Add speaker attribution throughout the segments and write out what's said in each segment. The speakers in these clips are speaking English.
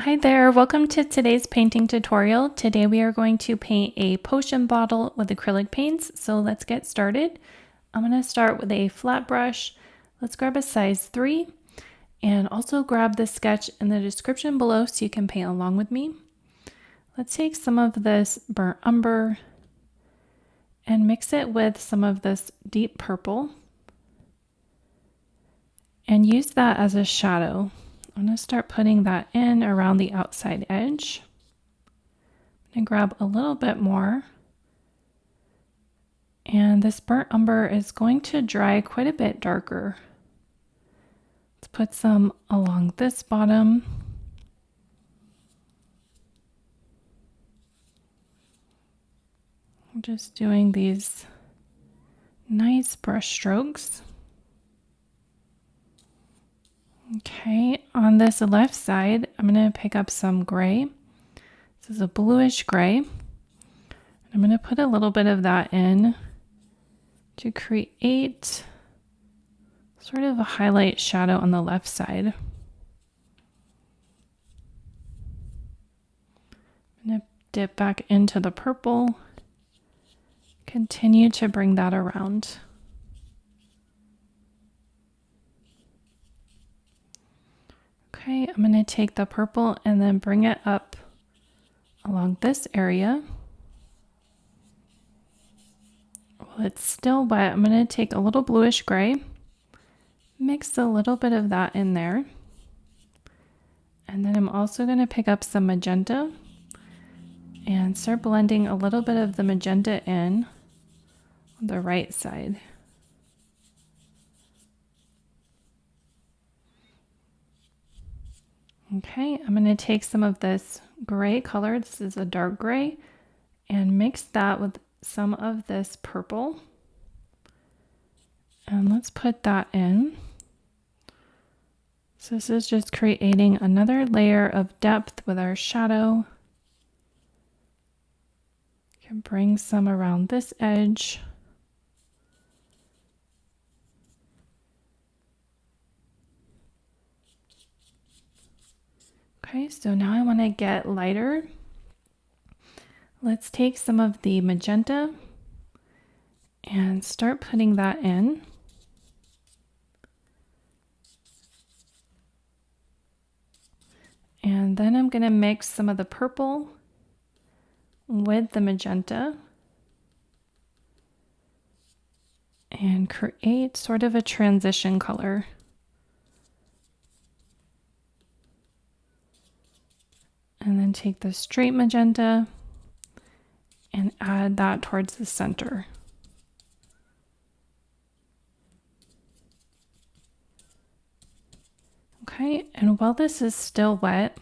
Speaker 1: Hi there, welcome to today's painting tutorial. Today we are going to paint a potion bottle with acrylic paints, so let's get started. I'm going to start with a flat brush. Let's grab a size 3 and also grab the sketch in the description below so you can paint along with me. Let's take some of this burnt umber and mix it with some of this deep purple and use that as a shadow. I'm going to start putting that in around the outside edge. I'm going to grab a little bit more. And this burnt umber is going to dry quite a bit darker. Let's put some along this bottom. I'm just doing these nice brush strokes. Okay, on this left side, I'm going to pick up some gray. This is a bluish gray. I'm going to put a little bit of that in to create sort of a highlight shadow on the left side. I'm going to dip back into the purple. Continue to bring that around. Okay, I'm going to take the purple and then bring it up along this area. Well, it's still wet. I'm going to take a little bluish gray, mix a little bit of that in there. And then I'm also going to pick up some magenta and start blending a little bit of the magenta in on the right side. Okay, I'm going to take some of this gray color, this is a dark gray, and mix that with some of this purple. And let's put that in. So this is just creating another layer of depth with our shadow. You can bring some around this edge. Okay, so now I want to get lighter. Let's take some of the magenta and start putting that in. And then I'm going to mix some of the purple with the magenta and create sort of a transition color. And then take the straight magenta and add that towards the center. Okay, and while this is still wet,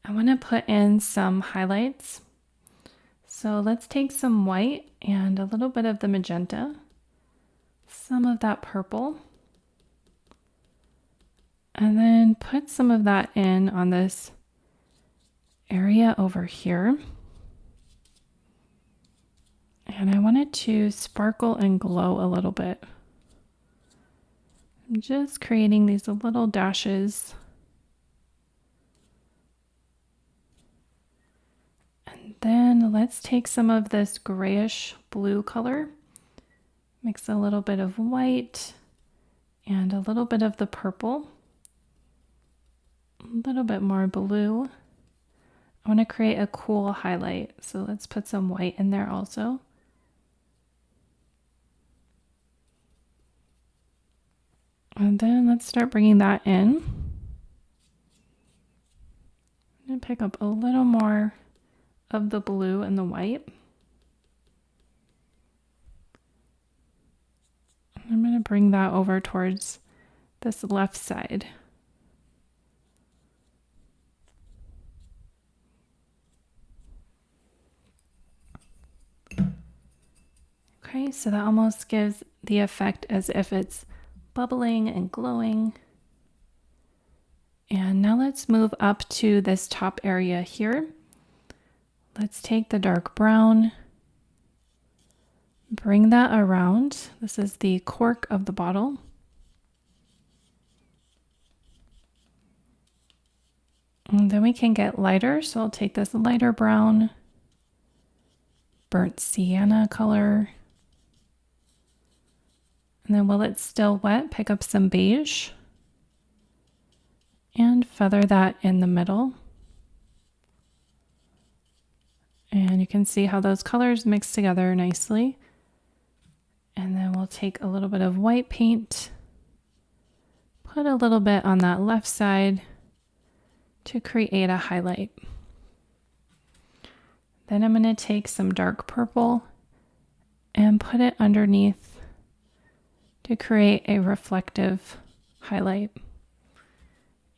Speaker 1: I want to put in some highlights. So let's take some white and a little bit of the magenta, some of that purple, and then put some of that in on this area over here. And I want it to sparkle and glow a little bit. I'm just creating these little dashes. And then let's take some of this grayish blue color, mix a little bit of white and a little bit of the purple, a little bit more blue. I want to create a cool highlight, so let's put some white in there also. And then let's start bringing that in. I'm going to pick up a little more of the blue and the white. I'm going to bring that over towards this left side. Okay, so that almost gives the effect as if it's bubbling and glowing. And now let's move up to this top area here. Let's take the dark brown, bring that around. This is the cork of the bottle. And then we can get lighter. So I'll take this lighter brown, burnt sienna color. And then while it's still wet, pick up some beige and feather that in the middle. And you can see how those colors mix together nicely. And then we'll take a little bit of white paint, put a little bit on that left side to create a highlight. Then I'm going to take some dark purple and put it underneath to create a reflective highlight.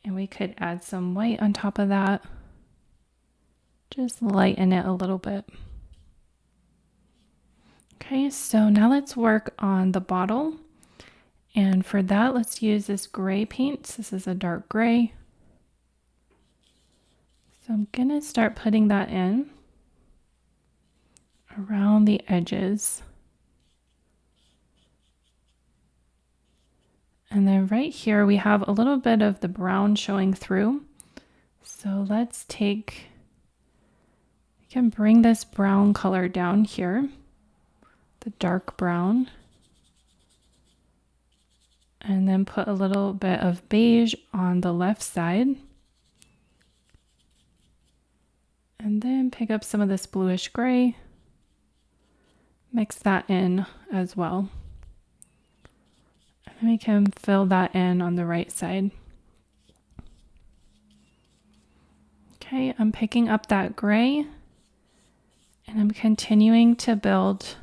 Speaker 1: And we could add some white on top of that. Just lighten it a little bit. Okay, so now let's work on the bottle. And for that, let's use this gray paint. This is a dark gray. So I'm gonna start putting that in around the edges. And then right here, we have a little bit of the brown showing through. So let's take, we can bring this brown color down here, the dark brown, and then put a little bit of beige on the left side. And then pick up some of this bluish gray, mix that in as well. And we can fill that in on the right side. Okay, I'm picking up that gray and I'm continuing to build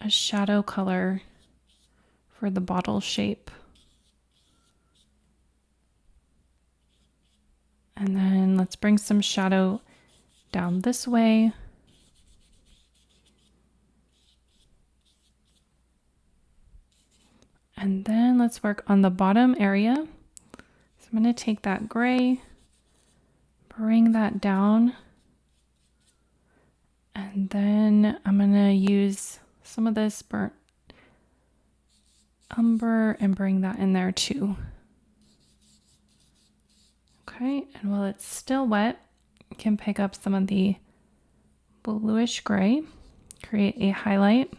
Speaker 1: a shadow color for the bottle shape. And then let's bring some shadow down this way. And then let's work on the bottom area. So I'm going to take that gray, bring that down, and then I'm going to use some of this burnt umber and bring that in there too. Okay, and while it's still wet, you can pick up some of the bluish gray, create a highlight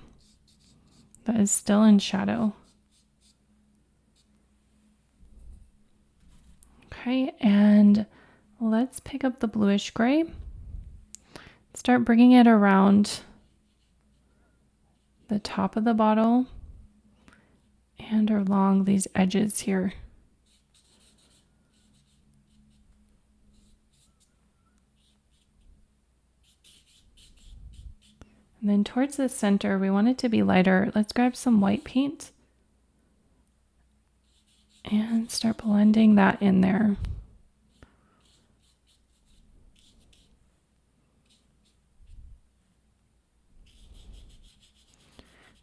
Speaker 1: that is still in shadow. Okay, and let's pick up the bluish gray, start bringing it around the top of the bottle and along these edges here. And then towards the center, we want it to be lighter. Let's grab some white paint and start blending that in there.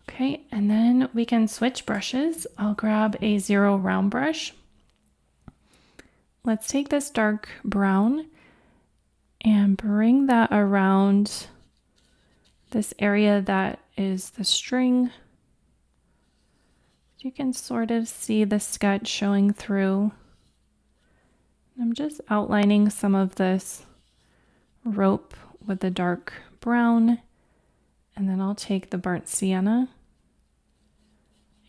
Speaker 1: Okay, and then we can switch brushes. I'll grab a 0 round brush. Let's take this dark brown and bring that around this area that is the string. You can sort of see the sketch showing through. I'm just outlining some of this rope with the dark brown, and then I'll take the burnt sienna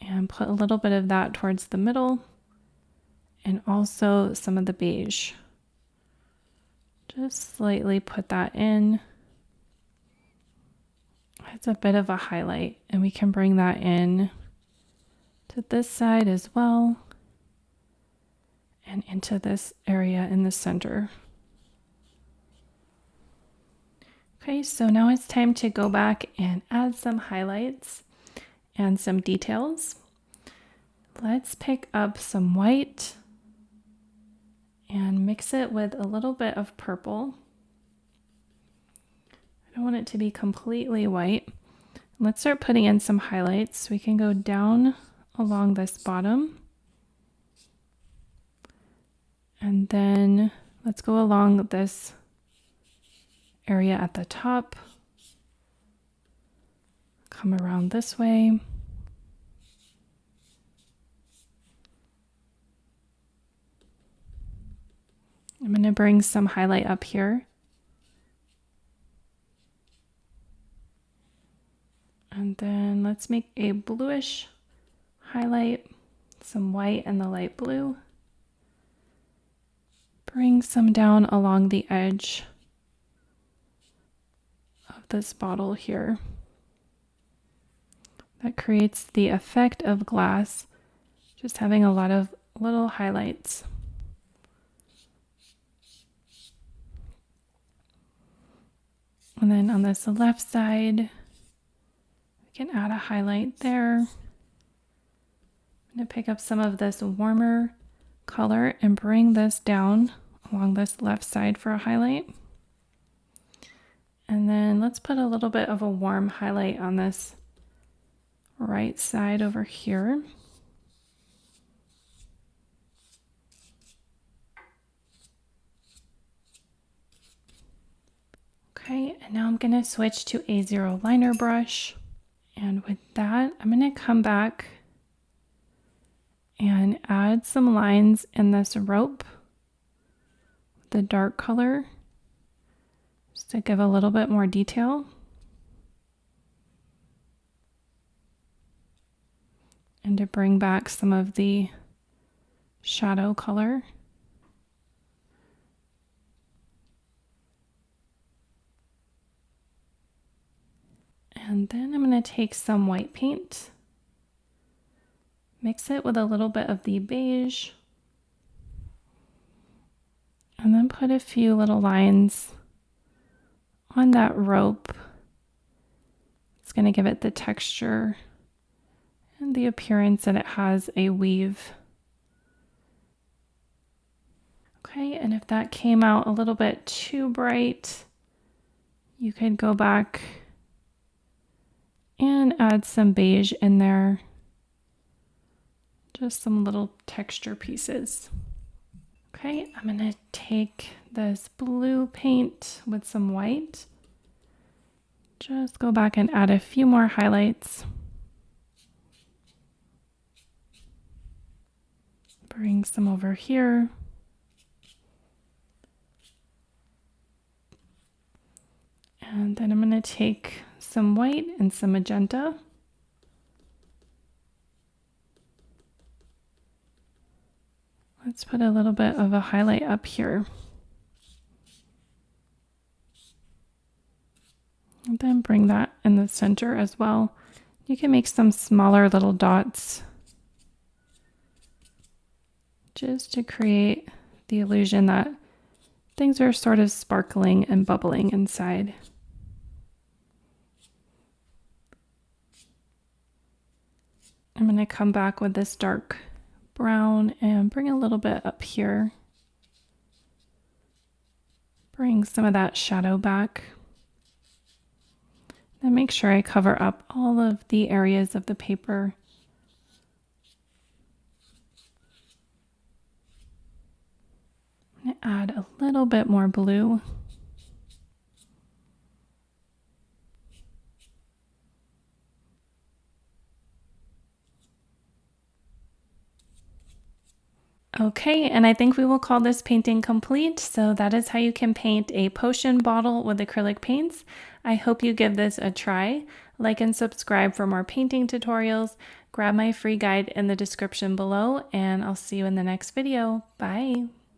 Speaker 1: and put a little bit of that towards the middle, and also some of the beige. Just slightly put that in. It's a bit of a highlight, and we can bring that in to this side as well, and into this area in the center. Okay, so now it's time to go back and add some highlights and some details. Let's pick up some white and mix it with a little bit of purple. I don't want it to be completely white. Let's start putting in some highlights. We can go down along this bottom. And then let's go along this area at the top. Come around this way. I'm going to bring some highlight up here. And then let's make a bluish highlight, some white and the light blue. Bring some down along the edge of this bottle here. That creates the effect of glass, just having a lot of little highlights. And then on this left side, we can add a highlight there. I'm going to pick up some of this warmer color and bring this down along this left side for a highlight. And then let's put a little bit of a warm highlight on this right side over here. Okay, and now I'm going to switch to a 0 liner brush. And with that, I'm going to come back and add some lines in this rope with the dark color, just to give a little bit more detail. And to bring back some of the shadow color. And then I'm going to take some white paint, mix it with a little bit of the beige, and then put a few little lines on that rope. It's going to give it the texture and the appearance that it has a weave. Okay, and if that came out a little bit too bright, you could go back and add some beige in there. Just some little texture pieces. Okay, I'm going to take this blue paint with some white. Just go back and add a few more highlights. Bring some over here. And then I'm going to take some white and some magenta. Let's put a little bit of a highlight up here. And then bring that in the center as well. You can make some smaller little dots just to create the illusion that things are sort of sparkling and bubbling inside. I'm going to come back with this dark brown and bring a little bit up here. Bring some of that shadow back. And make sure I cover up all of the areas of the paper. I'm going to add a little bit more blue. Okay, and I think we will call this painting complete. So that is how you can paint a potion bottle with acrylic paints. I hope you give this a try. Like and subscribe for more painting tutorials. Grab my free guide in the description below, and I'll see you in the next video. Bye!